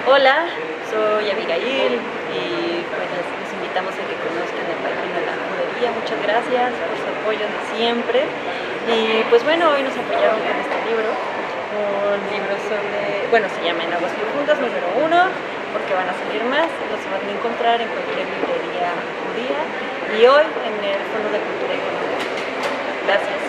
Hola, soy Abigail y pues les invitamos a que conozcan la página de la judería. Muchas gracias por su apoyo de siempre. Y pues bueno, hoy nos apoyaron con este libro, un libro sobre, bueno, se llama En Aguas Profundas número 1, porque van a salir más, los van a encontrar en cualquier librería judía y hoy en el Fondo de Cultura Económica. Gracias.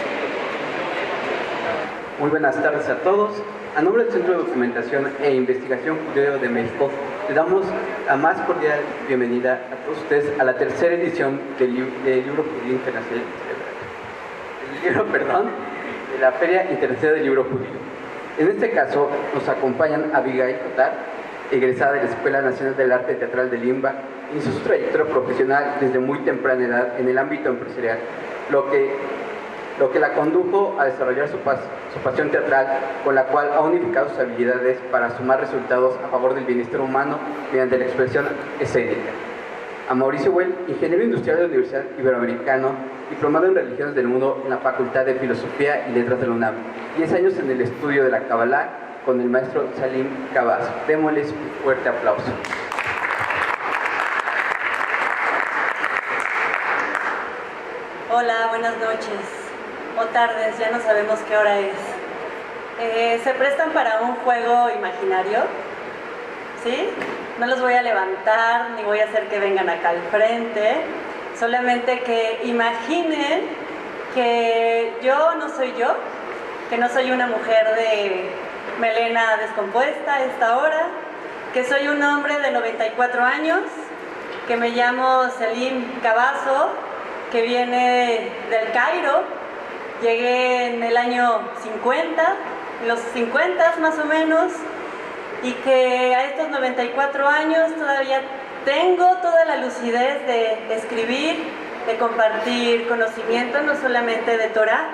Muy buenas tardes a todos. A nombre del Centro de Documentación e Investigación Judeo de México, le damos la más cordial bienvenida a todos ustedes a la tercera edición del Libro Judío Internacional, de la Feria Internacional del Libro Judío. En este caso, nos acompañan Abigail Cotard, egresada de la Escuela Nacional del Arte Teatral de Limba, inició su trayectoria profesional desde muy temprana edad en el ámbito empresarial, lo que la condujo a desarrollar su pasión teatral, con la cual ha unificado sus habilidades para sumar resultados a favor del bienestar humano mediante la expresión escénica. A Mauricio Well, ingeniero industrial de la Universidad Iberoamericana, diplomado en Religiones del Mundo en la Facultad de Filosofía y Letras de la UNAM, 10 años en el estudio de la Kabbalah con el maestro Salim Kabaso. Démosles un fuerte aplauso. Hola, buenas noches. O tardes, ya no sabemos qué hora es. ¿Se prestan para un juego imaginario? ¿Sí? No los voy a levantar, ni voy a hacer que vengan acá al frente. Solamente que imaginen que yo no soy yo, que no soy una mujer de melena descompuesta a esta hora, que soy un hombre de 94 años, que me llamo Salim Kabaso, que viene del Cairo. Llegué en el año 50, en los 50 más o menos, y que a estos 94 años todavía tengo toda la lucidez de escribir, de compartir conocimiento, no solamente de Torah,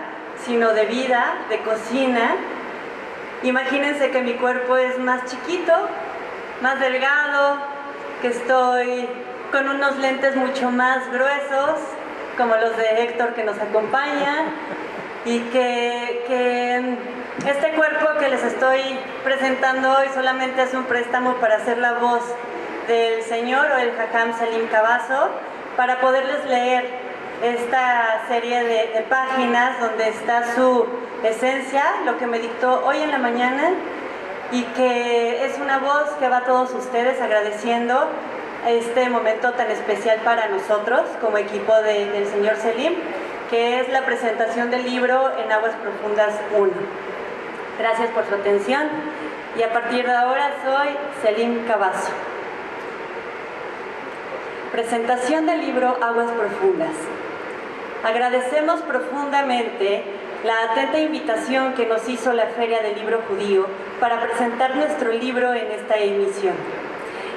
sino de vida, de cocina. Imagínense que mi cuerpo es más chiquito, más delgado, que estoy con unos lentes mucho más gruesos, como los de Héctor que nos acompaña, y que este cuerpo que les estoy presentando hoy solamente es un préstamo para hacer la voz del señor o el Jajam Salim Kabaso, para poderles leer esta serie de páginas donde está su esencia, lo que me dictó hoy en la mañana, y que es una voz que va a todos ustedes agradeciendo este momento tan especial para nosotros como equipo del señor Salim, que es la presentación del libro En Aguas Profundas 1. Gracias por su atención y a partir de ahora soy Salim Kabaso. Presentación del libro Aguas Profundas. Agradecemos profundamente la atenta invitación que nos hizo la Feria del Libro Judío para presentar nuestro libro en esta emisión.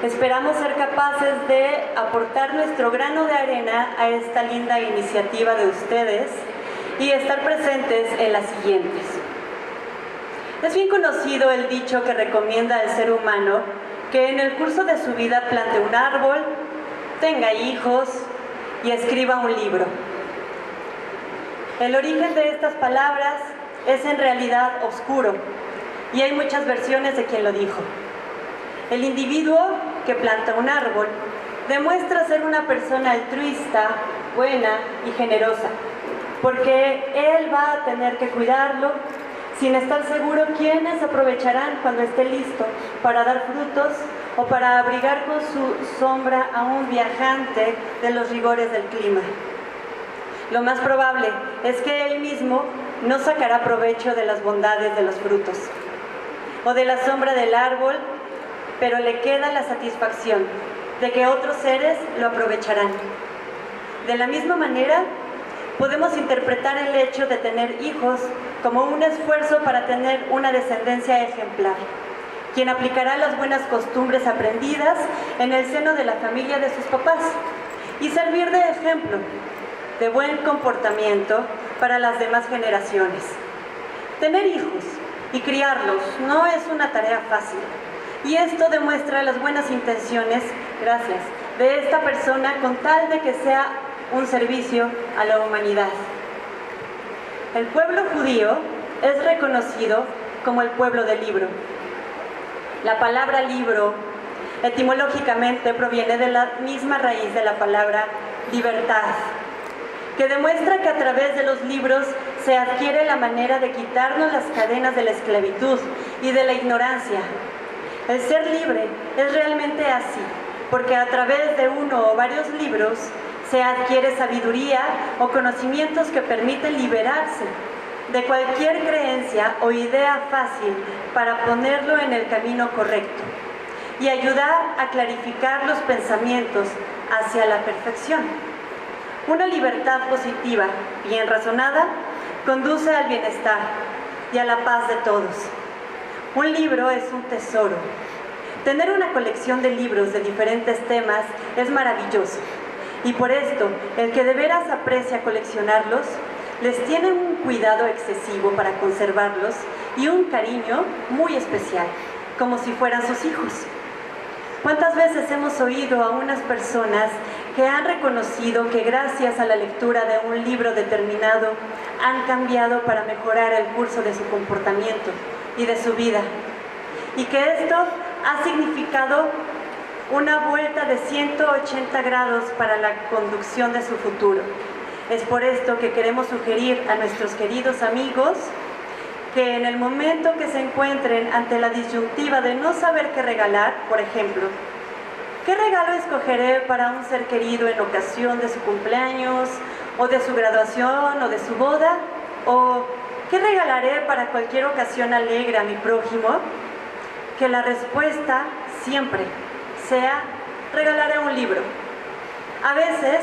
Esperamos ser capaces de aportar nuestro grano de arena a esta linda iniciativa de ustedes y estar presentes en las siguientes. Es bien conocido el dicho que recomienda al ser humano que en el curso de su vida plante un árbol, tenga hijos y escriba un libro. El origen de estas palabras es en realidad oscuro y hay muchas versiones de quien lo dijo. El individuo que planta un árbol demuestra ser una persona altruista, buena y generosa, porque él va a tener que cuidarlo sin estar seguro quiénes aprovecharán cuando esté listo para dar frutos o para abrigar con su sombra a un viajante de los rigores del clima. Lo más probable es que él mismo no sacará provecho de las bondades de los frutos o de la sombra del árbol, pero le queda la satisfacción de que otros seres lo aprovecharán. De la misma manera, podemos interpretar el hecho de tener hijos como un esfuerzo para tener una descendencia ejemplar, quien aplicará las buenas costumbres aprendidas en el seno de la familia de sus papás y servir de ejemplo de buen comportamiento para las demás generaciones. Tener hijos y criarlos no es una tarea fácil. Y esto demuestra las buenas intenciones, gracias, de esta persona con tal de que sea un servicio a la humanidad. El pueblo judío es reconocido como el pueblo del libro. La palabra libro Etimológicamente proviene de la misma raíz de la palabra libertad, que demuestra que a través de los libros se adquiere la manera de quitarnos las cadenas de la esclavitud y de la ignorancia. El ser libre es realmente así, porque a través de uno o varios libros se adquiere sabiduría o conocimientos que permiten liberarse de cualquier creencia o idea fácil para ponerlo en el camino correcto y ayudar a clarificar los pensamientos hacia la perfección. Una libertad positiva, bien razonada, conduce al bienestar y a la paz de todos. Un libro es un tesoro. Tener una colección de libros de diferentes temas es maravilloso, y por esto, el que de veras aprecia coleccionarlos, les tiene un cuidado excesivo para conservarlos y un cariño muy especial, como si fueran sus hijos. ¿Cuántas veces hemos oído a unas personas que han reconocido que gracias a la lectura de un libro determinado han cambiado para mejorar el curso de su comportamiento y de su vida? Y que esto ha significado una vuelta de 180 grados para la conducción de su futuro. Es por esto que queremos sugerir a nuestros queridos amigos que en el momento que se encuentren ante la disyuntiva de no saber qué regalar, por ejemplo, ¿qué regalo escogeré para un ser querido en ocasión de su cumpleaños, o de su graduación, o de su boda? ¿O qué regalaré para cualquier ocasión alegre a mi prójimo? Que la respuesta siempre sea: regalaré un libro. A veces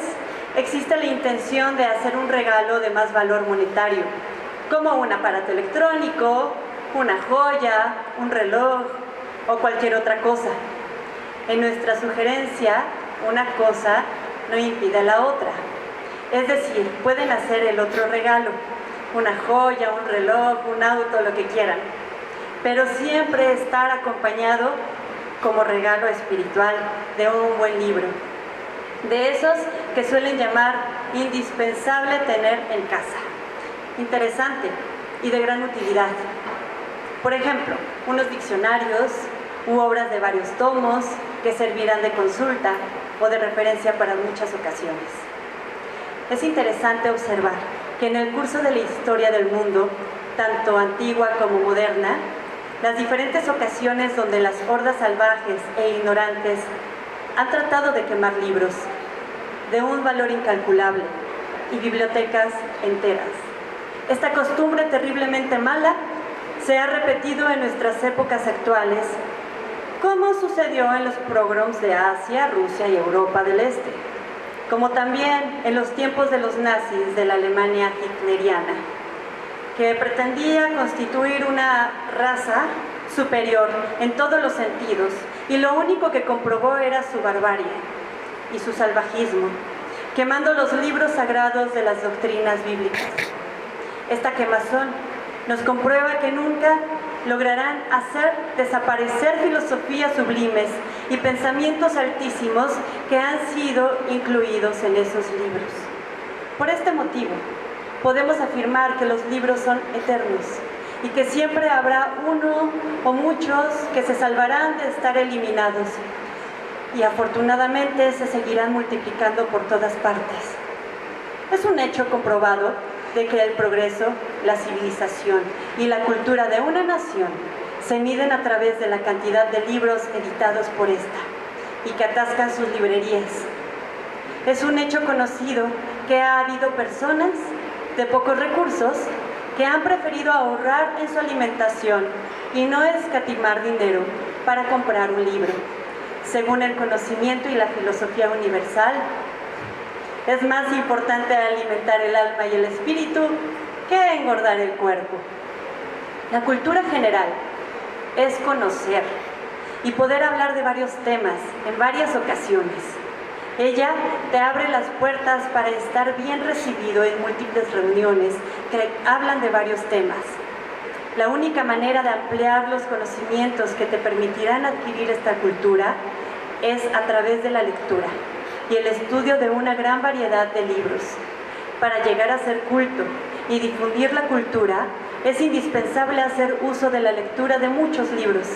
existe la intención de hacer un regalo de más valor monetario, como un aparato electrónico, una joya, un reloj o cualquier otra cosa. En nuestra sugerencia, una cosa no impide la otra. Es decir, pueden hacer el otro regalo, una joya, un reloj, un auto, lo que quieran, pero siempre estar acompañado como regalo espiritual de un buen libro, de esos que suelen llamar indispensable tener en casa, interesante y de gran utilidad. Por ejemplo, unos diccionarios u obras de varios tomos que servirán de consulta o de referencia para muchas ocasiones. Es interesante observar que en el curso de la historia del mundo, tanto antigua como moderna, las diferentes ocasiones donde las hordas salvajes e ignorantes han tratado de quemar libros de un valor incalculable y bibliotecas enteras. Esta costumbre terriblemente mala se ha repetido en nuestras épocas actuales, como sucedió en los pogroms de Asia, Rusia y Europa del Este, como también en los tiempos de los nazis de la Alemania hitleriana, que pretendía constituir una raza superior en todos los sentidos, y lo único que comprobó era su barbarie y su salvajismo, quemando los libros sagrados de las doctrinas bíblicas. Esta quemazón nos comprueba que nunca lograrán hacer desaparecer filosofías sublimes y pensamientos altísimos que han sido incluidos en esos libros. Por este motivo, podemos afirmar que los libros son eternos y que siempre habrá uno o muchos que se salvarán de estar eliminados, y afortunadamente se seguirán multiplicando por todas partes. Es un hecho comprobado de que el progreso, la civilización y la cultura de una nación se miden a través de la cantidad de libros editados por esta y que atascan sus librerías. Es un hecho conocido que ha habido personas de pocos recursos que han preferido ahorrar en su alimentación y no escatimar dinero para comprar un libro. Según el conocimiento y la filosofía universal, es más importante alimentar el alma y el espíritu que engordar el cuerpo. La cultura general es conocer y poder hablar de varios temas en varias ocasiones. Ella te abre las puertas para estar bien recibido en múltiples reuniones que hablan de varios temas. La única manera de ampliar los conocimientos que te permitirán adquirir esta cultura es a través de la lectura y el estudio de una gran variedad de libros. Para llegar a ser culto y difundir la cultura, es indispensable hacer uso de la lectura de muchos libros.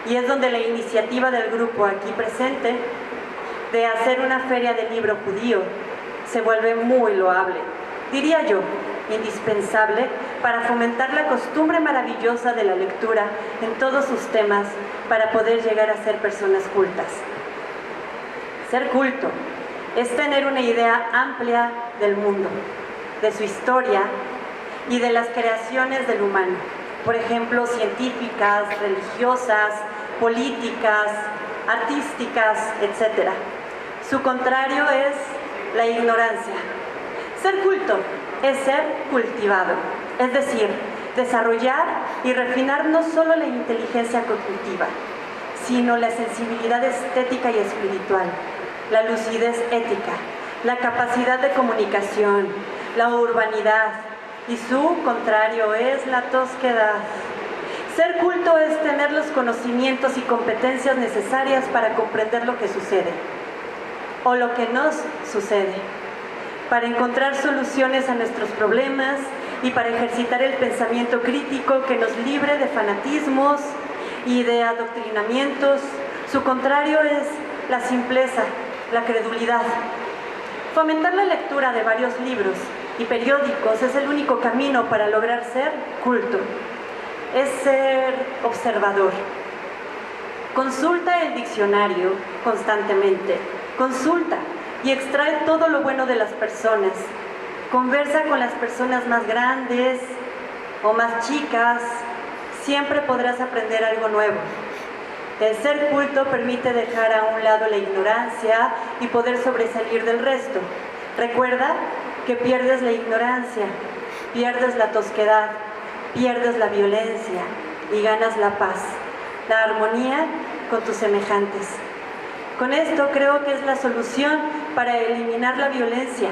y es donde la iniciativa del grupo aquí presente de hacer una feria del libro judío se vuelve muy loable, diría yo, indispensable para fomentar la costumbre maravillosa de la lectura en todos sus temas para poder llegar a ser personas cultas. Ser culto es tener una idea amplia del mundo, de su historia y de las creaciones del humano, por ejemplo, científicas, religiosas, políticas, artísticas, etc. Su contrario es la ignorancia. Ser culto es ser cultivado, es decir, desarrollar y refinar no solo la inteligencia cognitiva, sino la sensibilidad estética y espiritual, la lucidez ética, la capacidad de comunicación, la urbanidad, y su contrario es la tosquedad. Ser culto es tener los conocimientos y competencias necesarias para comprender lo que sucede, o lo que nos sucede, para encontrar soluciones a nuestros problemas y para ejercitar el pensamiento crítico que nos libre de fanatismos y de adoctrinamientos. Su contrario es la simpleza, la credulidad. Fomentar la lectura de varios libros y periódicos es el único camino para lograr ser culto. Es ser observador. Consulta el diccionario constantemente. Consulta y extrae todo lo bueno de las personas. Conversa con las personas más grandes o más chicas. Siempre podrás aprender algo nuevo. El ser culto permite dejar a un lado la ignorancia y poder sobresalir del resto. Recuerda que pierdes la ignorancia, pierdes la tosquedad, pierdes la violencia y ganas la paz, la armonía con tus semejantes. Con esto creo que es la solución para eliminar la violencia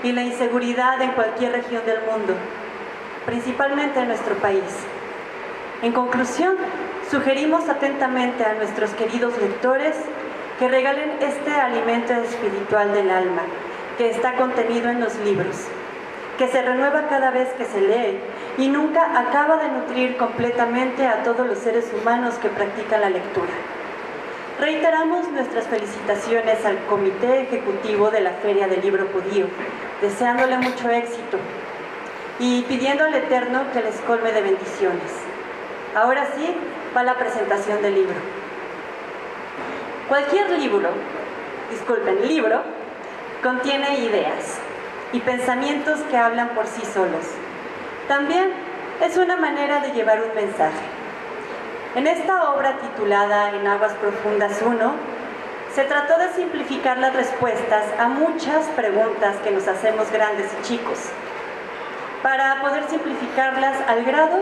y la inseguridad en cualquier región del mundo, principalmente en nuestro país. En conclusión, sugerimos atentamente a nuestros queridos lectores que regalen este alimento espiritual del alma, que está contenido en los libros, que se renueva cada vez que se lee y nunca acaba de nutrir completamente a todos los seres humanos que practican la lectura. Reiteramos nuestras felicitaciones al Comité Ejecutivo de la Feria del Libro Judío, deseándole mucho éxito y pidiendo al Eterno que les colme de bendiciones. Ahora sí, va la presentación del libro. Cualquier libro, contiene ideas y pensamientos que hablan por sí solos. También es una manera de llevar un mensaje. En esta obra titulada En Aguas Profundas 1, se trató de simplificar las respuestas a muchas preguntas que nos hacemos grandes y chicos, para poder simplificarlas al grado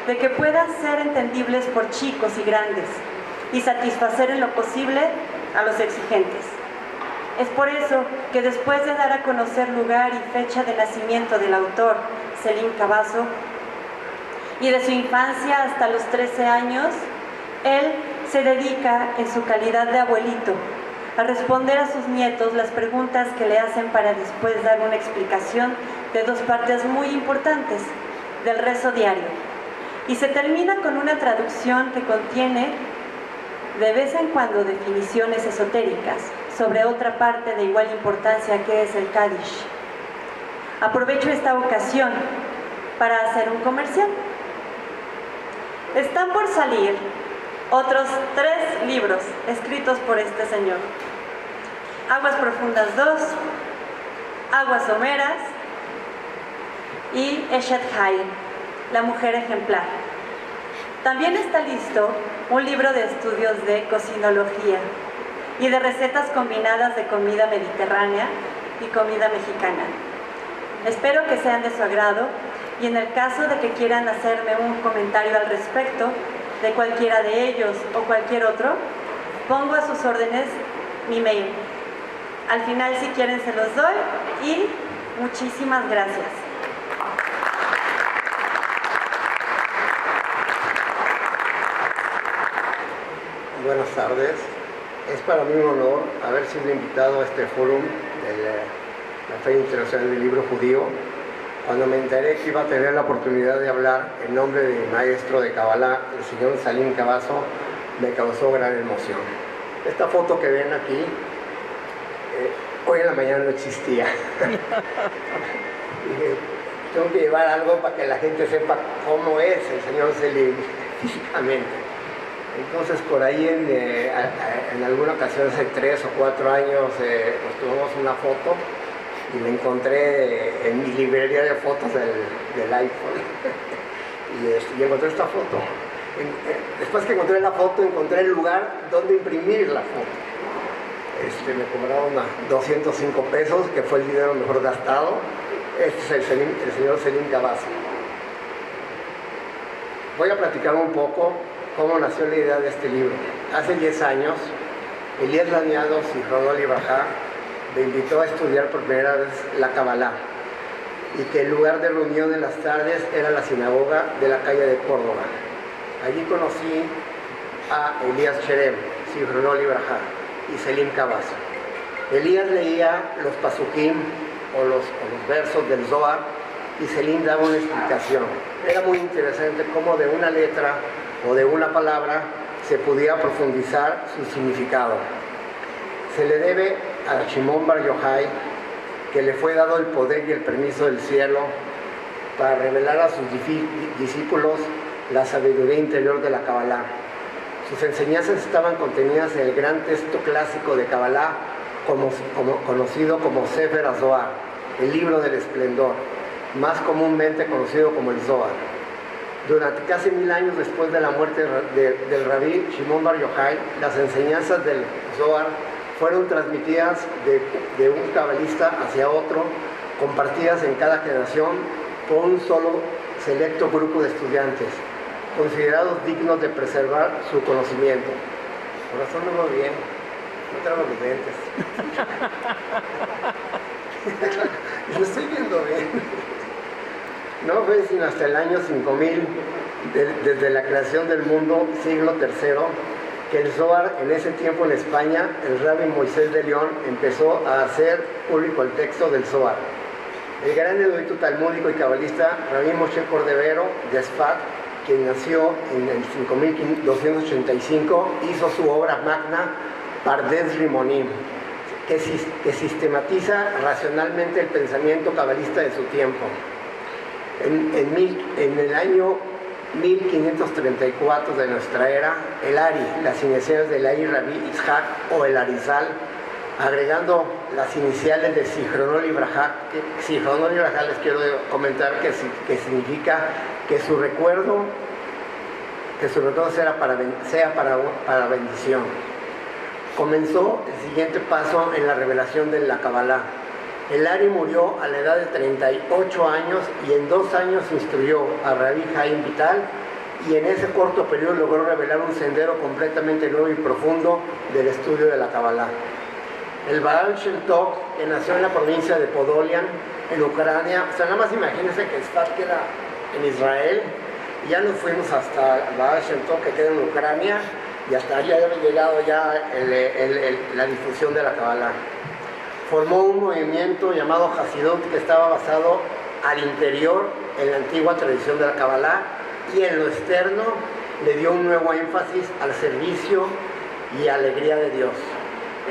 de que puedan ser entendibles por chicos y grandes y satisfacer en lo posible a los exigentes. Es por eso que después de dar a conocer lugar y fecha de nacimiento del autor, Selim Cavazo, y de su infancia hasta los 13 años, él se dedica en su calidad de abuelito a responder a sus nietos las preguntas que le hacen para después dar una explicación de dos partes muy importantes del rezo diario. Y se termina con una traducción que contiene de vez en cuando definiciones esotéricas sobre otra parte de igual importancia que es el Kadish. Aprovecho esta ocasión para hacer un comercial. Están por salir otros 3 libros escritos por este señor: Aguas Profundas 2, Aguas Someras y Eshet Hayil, la mujer ejemplar. También está listo un libro de estudios de cocinología y de recetas combinadas de comida mediterránea y comida mexicana. Espero que sean de su agrado y en el caso de que quieran hacerme un comentario al respecto de cualquiera de ellos o cualquier otro, pongo a sus órdenes mi mail. Al final, si quieren, se los doy y muchísimas gracias. Buenas tardes. Es para mí un honor haber sido invitado a este fórum de la Feria Internacional del Libro Judío. Cuando me enteré que iba a tener la oportunidad de hablar en nombre de mi maestro de Kabbalah, el señor Selim Cavazo, me causó gran emoción. Esta foto que ven aquí, hoy en la mañana no existía. Dije, tengo que llevar algo para que la gente sepa cómo es el señor Selim físicamente. Entonces por ahí en alguna ocasión hace 3 o 4 años nos tomamos una foto y la encontré en mi librería de fotos del iPhone. y encontré esta foto. Después que encontré la foto, encontré el lugar donde imprimir la foto. Me cobraron 205 pesos, que fue el dinero mejor gastado. Este es el señor Selim Cavazos. Voy a platicar un poco cómo nació la idea de este libro. Hace 10 años, Elías Laniados y Rodolfo Bajá me invitó a estudiar por primera vez la Kabbalah, y que el lugar de reunión en las tardes era la sinagoga de la calle de Córdoba. Allí conocí a Elías Cherem, Zichrono Libraja, y Selim Cavazos. Elías leía los pasukim o los versos del Zohar y Selim daba una explicación. Era muy interesante cómo de una letra o de una palabra se podía profundizar su significado. Se le debe a Shimon Bar Yochai que le fue dado el poder y el permiso del cielo para revelar a sus discípulos la sabiduría interior de la Kabbalah. Sus enseñanzas estaban contenidas en el gran texto clásico de Kabbalah, conocido como Sefer HaZohar, el libro del esplendor, más comúnmente conocido como el Zohar. Durante casi 1000 años después de la muerte del rabí Shimon Bar Yochai, las enseñanzas del Zohar fueron transmitidas de un cabalista hacia otro, compartidas en cada generación por un solo selecto grupo de estudiantes, considerados dignos de preservar su conocimiento. Corazón no va bien, no traigo los lentes. Lo estoy viendo bien. No fue sino hasta el año 5000, desde la creación del mundo, siglo III, que el Zohar, en ese tiempo en España, el rabbi Moisés de León empezó a hacer público el texto del Zohar. El gran erudito talmúdico y cabalista Rabbi Moshe Cordovero de Sfat, quien nació en el 5285, hizo su obra magna Pardes Rimonim, que sistematiza racionalmente el pensamiento cabalista de su tiempo. En el año 1534 de nuestra era, el Ari, las iniciales del Ari Rabbi Yitzhak o el Arizal, agregando las iniciales de Zichrono Libraja, que Zichrono Libraja les quiero comentar que significa que su recuerdo sea para bendición. Comenzó el siguiente paso en la revelación de la Kabbalah. El Ari murió a la edad de 38 años y en 2 años instruyó a Rabbi Haim Vital, y en ese corto periodo logró revelar un sendero completamente nuevo y profundo del estudio de la Kabbalah. El Baal Shem Tov, que nació en la provincia de Podolian, en Ucrania, o sea, nada más imagínense que Sfat queda en Israel, y ya nos fuimos hasta el Baal Shem Tov, que queda en Ucrania, y hasta allá había llegado ya la difusión de la Kabbalah. Formó un movimiento llamado Hasidut, que estaba basado al interior en la antigua tradición de la Kabbalah, y en lo externo le dio un nuevo énfasis al servicio y alegría de Dios,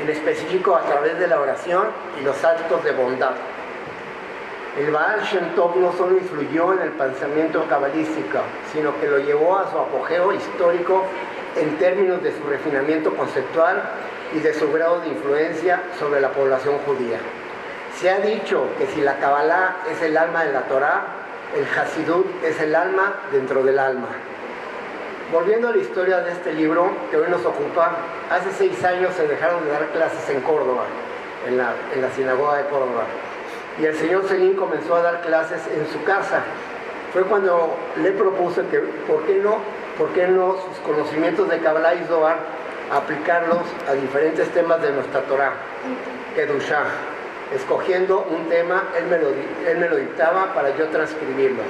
en específico a través de la oración y los actos de bondad. El Baal Shem Tov no solo influyó en el pensamiento cabalístico, sino que lo llevó a su apogeo histórico en términos de su refinamiento conceptual y de su grado de influencia sobre la población judía. Se ha dicho que si la Kabbalah es el alma de la Torá, el Hasidut es el alma dentro del alma. Volviendo a la historia de este libro que hoy nos ocupa, hace 6 años se dejaron de dar clases en Córdoba, en la sinagoga de Córdoba, y el señor Selim comenzó a dar clases en su casa. Fue cuando le propuse que ¿por qué no sus conocimientos de Kabbalah y Zohar aplicarlos a diferentes temas de nuestra Torá, Kedushá? Escogiendo un tema, él me lo dictaba para yo transcribirlo.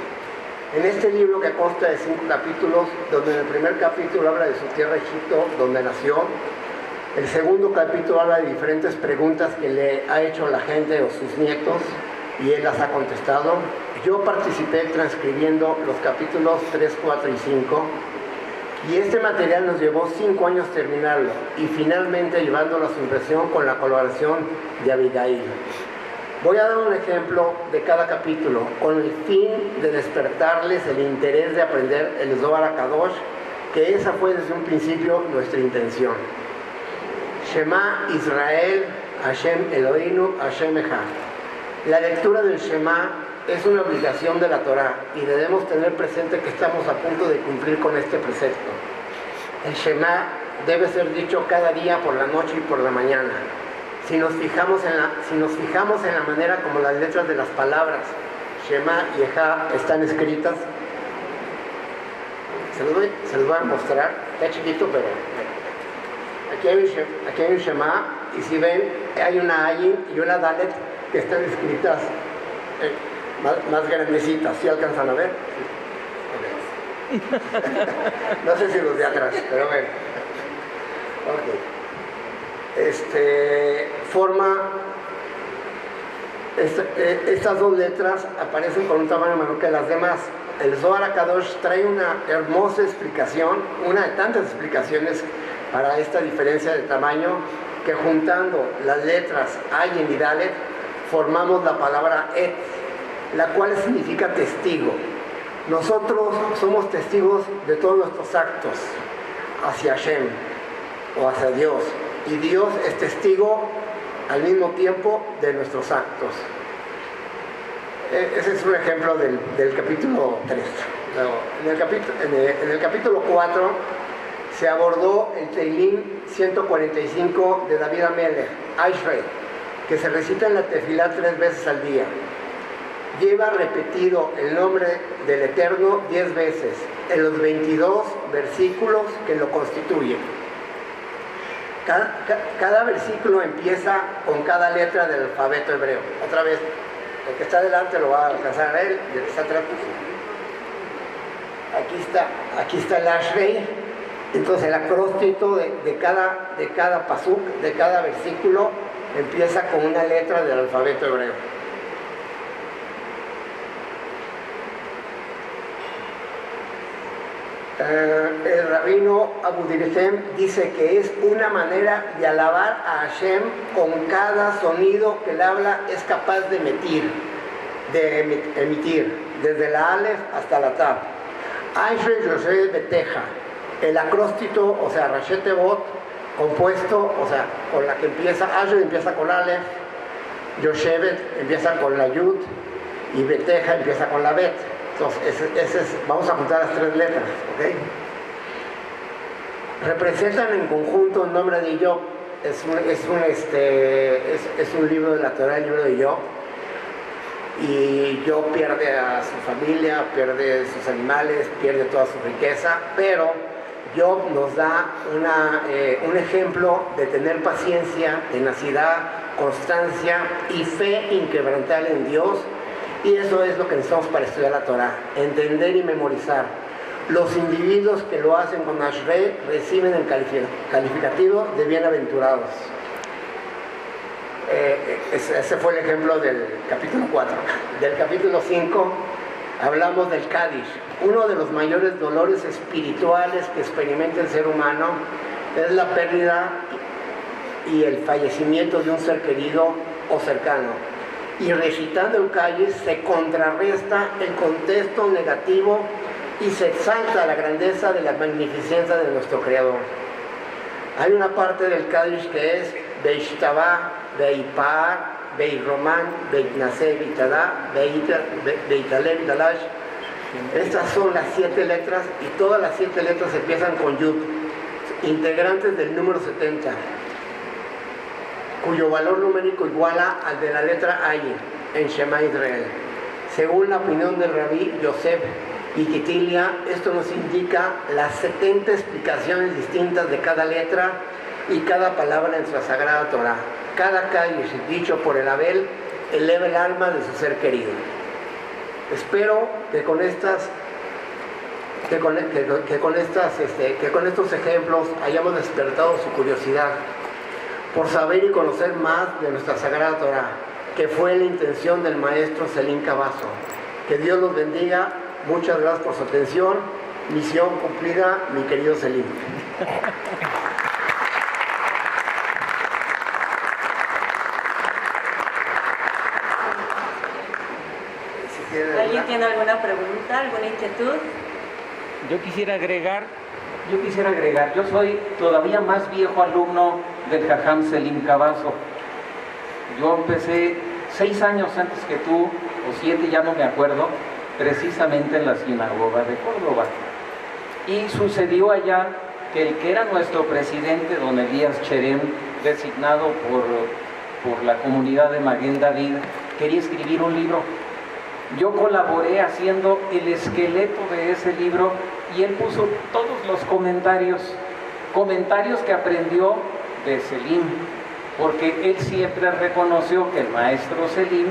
En este libro, que consta de 5 capítulos, donde en el primer capítulo habla de su tierra Egipto, donde nació, el segundo capítulo habla de diferentes preguntas que le ha hecho la gente o sus nietos, y él las ha contestado. Yo participé transcribiendo los capítulos 3, 4 y 5, Y este material nos llevó 5 años terminarlo y finalmente llevándolo a su impresión con la colaboración de Abigail. Voy a dar un ejemplo de cada capítulo con el fin de despertarles el interés de aprender el Zohar HaKadosh, que esa fue desde un principio nuestra intención. Shema Israel, Hashem Eloheinu, Hashem Echad. La lectura del Shema es una obligación de la Torá y debemos tener presente que estamos a punto de cumplir con este precepto. El Shema debe ser dicho cada día por la noche y por la mañana. Si nos fijamos en la manera como las letras de las palabras Shema y Echad están escritas, se los voy a mostrar, está chiquito, pero aquí hay un Shema, y si ven, hay una Ayin y una Dalet que están escritas más grandecitas. ¿Sí alcanzan a ver? Sí. Okay. No sé si los de atrás, pero bueno. Estas dos letras aparecen con un tamaño menor que las demás. El Zohar HaKadosh trae una hermosa explicación, una de tantas explicaciones para esta diferencia de tamaño, que juntando las letras Ayin y Dalet formamos la palabra Et, la cual significa testigo. Nosotros somos testigos de todos nuestros actos hacia Hashem o hacia Dios, y Dios es testigo al mismo tiempo de nuestros actos. Ese es un ejemplo del capítulo 3. En el capítulo 4 se abordó el Teilín 145 de David Amelech, Ashrei, que se recita en la tefilá 3 veces al día. Lleva repetido el nombre del Eterno 10 veces en los 22 versículos que lo constituyen. Cada versículo empieza con cada letra del alfabeto hebreo. Otra vez, el que está adelante lo va a alcanzar a él, y el que está atrás, aquí está el Ashrei. Entonces el acróstico de cada pasuk, de cada versículo, empieza con una letra del alfabeto hebreo. El rabino Abu Dirhem dice que es una manera de alabar a Hashem con cada sonido que el habla es capaz de emitir, desde la Aleph hasta la Tav. Ashrei Yoshe Beteja, el acróstico, o sea, Rashet Tevot, compuesto, o sea, con la que empieza, Ashrei empieza con Aleph, Yoshevet empieza con la Yud y Beteja empieza con la Bet. Entonces, vamos a juntar las 3 letras, ¿ok? Representan en conjunto el nombre de Job. Es un libro de la Torá, el libro de Job. Y Job pierde a su familia, pierde sus animales, pierde toda su riqueza, pero Job nos da un ejemplo de tener paciencia, tenacidad, constancia y fe inquebrantable en Dios. Y eso es lo que necesitamos para estudiar la Torá, entender y memorizar. Los individuos que lo hacen con Ashrei reciben el calificativo de bienaventurados. Ese fue el ejemplo del capítulo 4. Del capítulo 5 hablamos del Kadish. Uno de los mayores dolores espirituales que experimenta el ser humano es la pérdida y el fallecimiento de un ser querido o cercano. Y recitando el Kadish se contrarresta el contexto negativo y se exalta la grandeza de la magnificencia de nuestro Creador. Hay una parte del Kadish que es Beishtabah, Beipar, Beiromán, Beitnaseh, Beitadá, Beitaleh, Beitalash. Estas son las 7 letras y todas las 7 letras empiezan con Yud, integrantes del número 70. Cuyo valor numérico iguala al de la letra Ayin en Shema Israel. Según la opinión del rabí Yosef y Kitilia, esto nos indica las 70 explicaciones distintas de cada letra y cada palabra en nuestra sagrada Torah. Cada Kadish dicho por el Abel eleva el alma de su ser querido. Espero que con estos ejemplos hayamos despertado su curiosidad por saber y conocer más de nuestra Sagrada Torah, que fue la intención del maestro Selim Cavazo. Que Dios los bendiga, muchas gracias por su atención Misión cumplida, mi querido Selim. ¿Alguien tiene alguna pregunta, alguna inquietud? Yo quisiera agregar, yo soy todavía más viejo alumno del Jajam Selim Cavazo. Yo empecé 6 años antes que tú, o 7, ya no me acuerdo, precisamente en la sinagoga de Córdoba. Y sucedió allá que el que era nuestro presidente, don Elías Cherem, designado por la comunidad de Maguen David, quería escribir un libro. Yo colaboré haciendo el esqueleto de ese libro y él puso todos los comentarios que aprendió de Selim, porque él siempre reconoció que el maestro Selim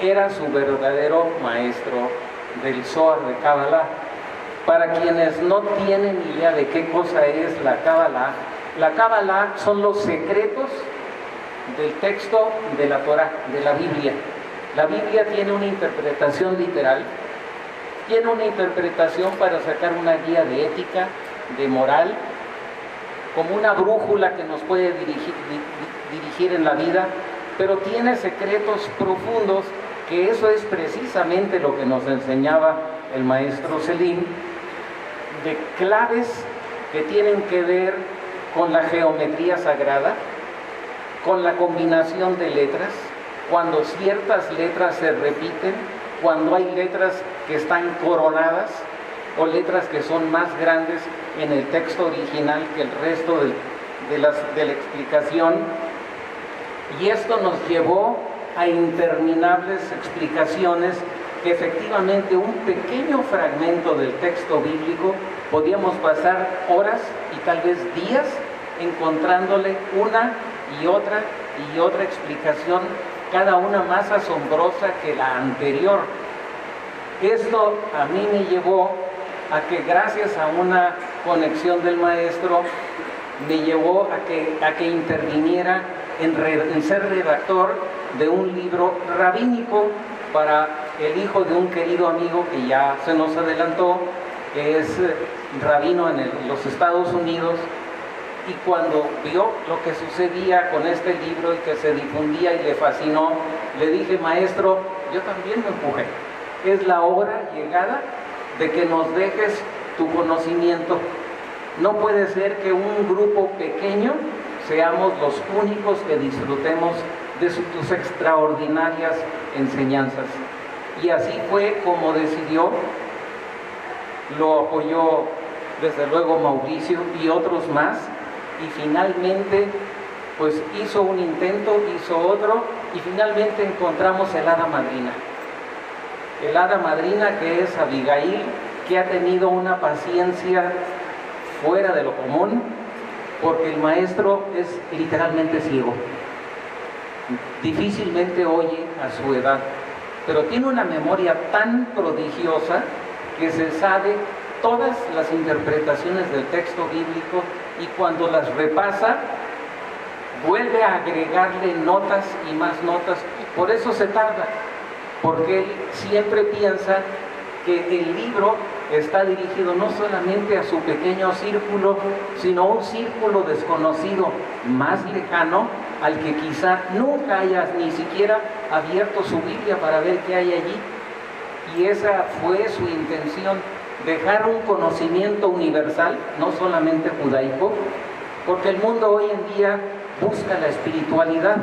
era su verdadero maestro del Zohar de Kabbalah. Para quienes no tienen idea de qué cosa es la Kabbalah son los secretos del texto de la Torah, de la Biblia. La Biblia tiene una interpretación literal, tiene una interpretación para sacar una guía de ética, de moral, como una brújula que nos puede dirigir en la vida, pero tiene secretos profundos, que eso es precisamente lo que nos enseñaba el maestro Selim, de claves que tienen que ver con la geometría sagrada, con la combinación de letras, cuando ciertas letras se repiten, cuando hay letras que están coronadas o letras que son más grandes en el texto original que el resto de la explicación. Y esto nos llevó a interminables explicaciones que efectivamente un pequeño fragmento del texto bíblico podíamos pasar horas y tal vez días encontrándole una y otra explicación, cada una más asombrosa que la anterior. Esto a mí me llevó a que, gracias a una conexión del maestro, me llevó a que interviniera en ser redactor de un libro rabínico para el hijo de un querido amigo que ya se nos adelantó, que es rabino en los Estados Unidos. Y cuando vio lo que sucedía con este libro y que se difundía y le fascinó, le dije: maestro, yo también me empujé. Es la hora llegada de que nos dejes tu conocimiento. No puede ser que un grupo pequeño seamos los únicos que disfrutemos de tus extraordinarias enseñanzas. Y así fue como decidió. Lo apoyó desde luego Mauricio y otros más. Y finalmente pues hizo un intento, hizo otro, y finalmente encontramos el hada madrina. El hada madrina, que es Abigail, que ha tenido una paciencia fuera de lo común, porque el maestro es literalmente ciego. Difícilmente oye a su edad, pero tiene una memoria tan prodigiosa que se sabe todas las interpretaciones del texto bíblico, y cuando las repasa vuelve a agregarle notas y más notas. Por eso se tarda, porque él siempre piensa que el libro está dirigido no solamente a su pequeño círculo, sino a un círculo desconocido más lejano, al que quizá nunca hayas ni siquiera abierto su Biblia para ver qué hay allí. Y esa fue su intención: dejar un conocimiento universal, no solamente judaico, porque el mundo hoy en día busca la espiritualidad.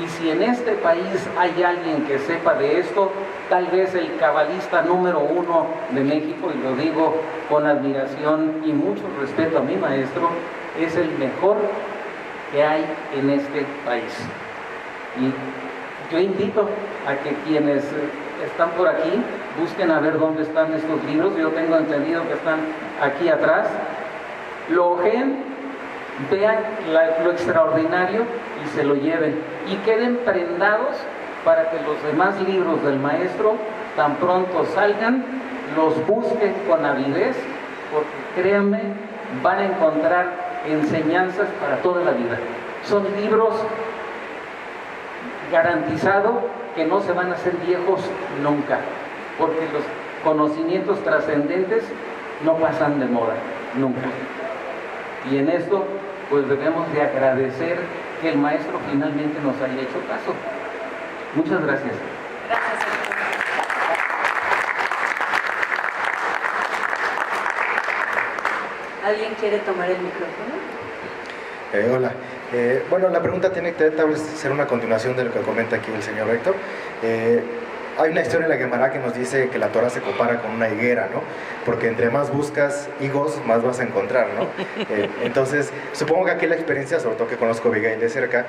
Y si en este país hay alguien que sepa de esto, tal vez el cabalista número 1 de México, y lo digo con admiración y mucho respeto a mi maestro, es el mejor que hay en este país. Y yo invito a que quienes están por aquí busquen a ver dónde están estos libros. Yo tengo entendido que están aquí atrás. Lo ojeen, vean lo extraordinario y se lo lleven, y queden prendados para que los demás libros del maestro, tan pronto salgan, los busquen con avidez, porque créanme, van a encontrar enseñanzas para toda la vida. Son libros garantizado que no se van a hacer viejos nunca, porque los conocimientos trascendentes no pasan de moda, nunca. Y en esto, pues debemos de agradecer que el maestro finalmente nos haya hecho caso. Muchas gracias. Gracias. ¿Alguien quiere tomar el micrófono? Hola. Bueno, la pregunta tiene que tal vez ser una continuación de lo que comenta aquí el señor Héctor. Hay una historia en la Gemara que nos dice que la Torah se compara con una higuera, ¿no? Porque entre más buscas higos, más vas a encontrar, ¿no? Entonces, supongo que aquí la experiencia, sobre todo que conozco a Abigail de cerca,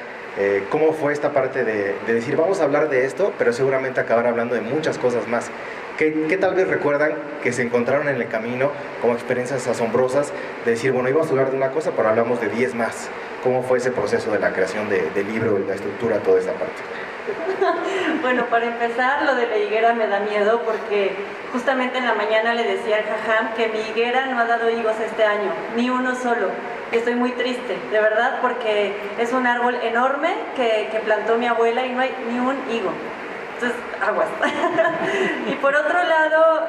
¿cómo fue esta parte de decir, vamos a hablar de esto, pero seguramente acabar hablando de muchas cosas más? ¿Qué tal vez recuerdan que se encontraron en el camino como experiencias asombrosas de decir, bueno, íbamos a hablar de una cosa, pero hablamos de 10 más? ¿Cómo fue ese proceso de la creación del libro, la estructura, toda esa parte? Bueno, para empezar, lo de la higuera me da miedo porque justamente en la mañana le decía al jajam que mi higuera no ha dado higos este año, ni uno solo. Estoy muy triste, de verdad, porque es un árbol enorme que plantó mi abuela y no hay ni un higo. Entonces, aguas. Y por otro lado,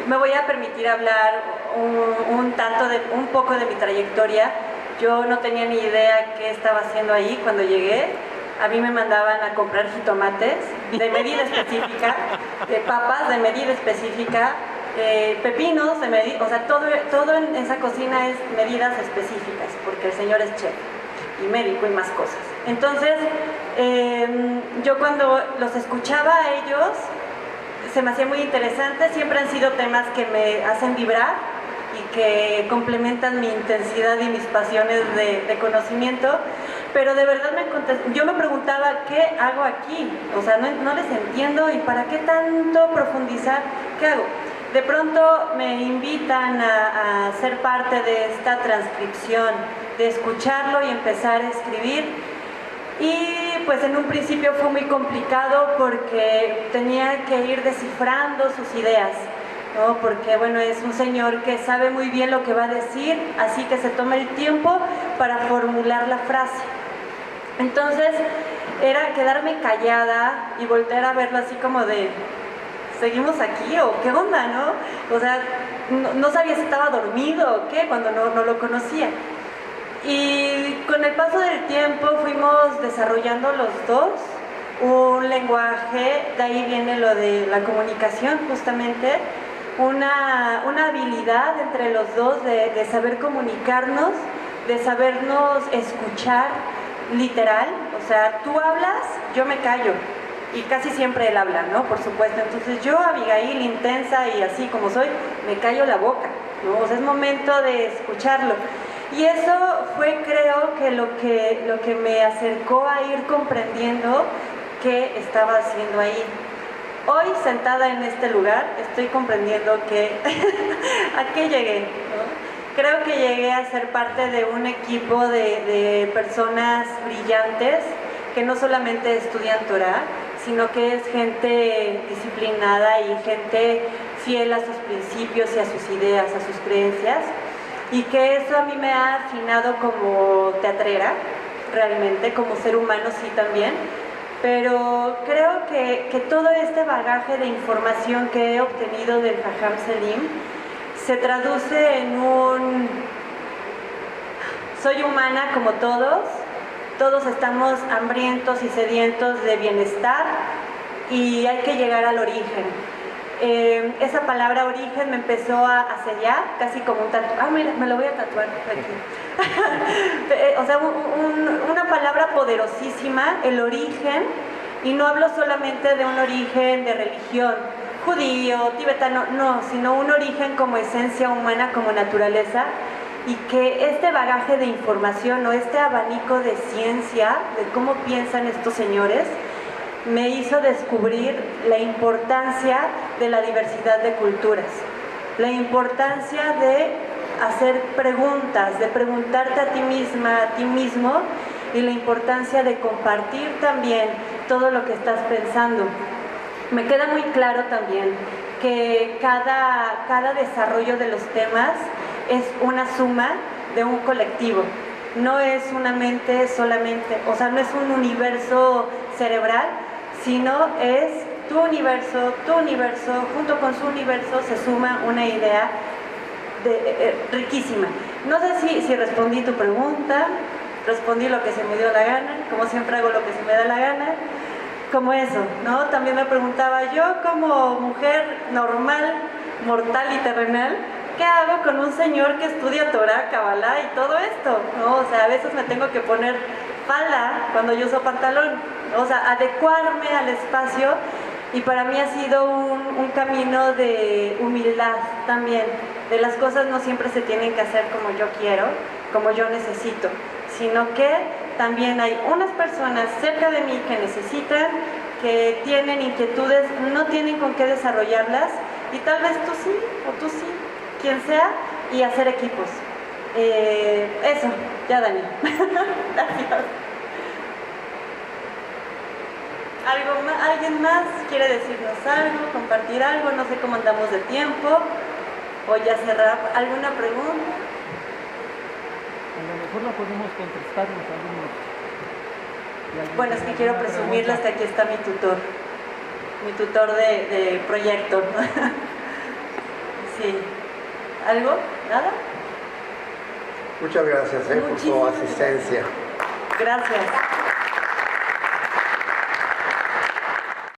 me voy a permitir hablar un poco de mi trayectoria. Yo no tenía ni idea qué estaba haciendo ahí cuando llegué. A mí me mandaban a comprar jitomates de medida específica, de papas de medida específica, pepinos de medida, o sea, todo en esa cocina es medidas específicas, porque el señor es chef y médico y más cosas. Entonces, yo cuando los escuchaba a ellos, se me hacía muy interesante. Siempre han sido temas que me hacen vibrar y que complementan mi intensidad y mis pasiones de conocimiento, pero de verdad yo me preguntaba, ¿qué hago aquí? O sea, no les entiendo, y ¿para qué tanto profundizar? ¿Qué hago? De pronto me invitan a ser parte de esta transcripción, de escucharlo y empezar a escribir. Y pues en un principio fue muy complicado porque tenía que ir descifrando sus ideas, ¿no? Porque bueno, es un señor que sabe muy bien lo que va a decir, así que se toma el tiempo para formular la frase. Entonces era quedarme callada y voltear a verlo así como de, ¿seguimos aquí o qué onda, no? O sea, no sabía si estaba dormido o qué cuando no lo conocía. Y con el paso del tiempo fuimos desarrollando los dos un lenguaje, de ahí viene lo de la comunicación justamente, una habilidad entre los dos de saber comunicarnos, de sabernos escuchar literal, o sea, tú hablas, yo me callo, y casi siempre él habla, ¿no? Por supuesto. Entonces yo, Abigail, intensa y así como soy, me callo la boca, ¿no? O sea, es momento de escucharlo. Y eso fue, creo, que lo que me acercó a ir comprendiendo qué estaba haciendo ahí. Hoy, sentada en este lugar, estoy comprendiendo que a qué llegué, ¿no? Creo que llegué a ser parte de un equipo de personas brillantes que no solamente estudian Torah, sino que es gente disciplinada y gente fiel a sus principios y a sus ideas, a sus creencias. Y que eso a mí me ha afinado como teatrera, realmente, como ser humano sí también, pero creo que todo este bagaje de información que he obtenido del Jajam Selim se traduce en soy humana como todos estamos hambrientos y sedientos de bienestar y hay que llegar al origen. Esa palabra origen me empezó a sellar, casi como un tatuaje. Ah, mira, me lo voy a tatuar aquí. O sea, una palabra poderosísima, el origen, y no hablo solamente de un origen de religión, judío, tibetano, no, sino un origen como esencia humana, como naturaleza, y que este bagaje de información o este abanico de ciencia, de cómo piensan estos señores, me hizo descubrir la importancia de la diversidad de culturas, la importancia de hacer preguntas, de preguntarte a ti misma, a ti mismo, y la importancia de compartir también todo lo que estás pensando. Me queda muy claro también que cada desarrollo de los temas es una suma de un colectivo, no es una mente solamente, o sea, no es un universo cerebral, sino es tu universo, junto con su universo se suma una idea riquísima. No sé si respondí tu pregunta, respondí lo que se me dio la gana, como siempre hago lo que se me da la gana, como eso, ¿no? También me preguntaba yo como mujer normal, mortal y terrenal, ¿qué hago con un señor que estudia Torah, Kabbalah y todo esto? ¿No? O sea, a veces me tengo que poner falda cuando yo uso pantalón, ¿no? O sea, adecuarme al espacio, y para mí ha sido un camino de humildad también, de las cosas no siempre se tienen que hacer como yo quiero, como yo necesito, sino que también hay unas personas cerca de mí que necesitan, que tienen inquietudes, no tienen con qué desarrollarlas, y tal vez tú sí, o tú sí, quien sea, y hacer equipos. Eso, ya Dani. Gracias. ¿Alguien más quiere decirnos algo, compartir algo? No sé cómo andamos de tiempo, o ya cerrar. ¿Alguna pregunta? A lo mejor la podemos contestar los alumnos. Bueno, es que quiero presumirles que aquí está mi tutor de proyecto. Sí. ¿Algo? ¿Nada? Muchas gracias por su asistencia. Gracias.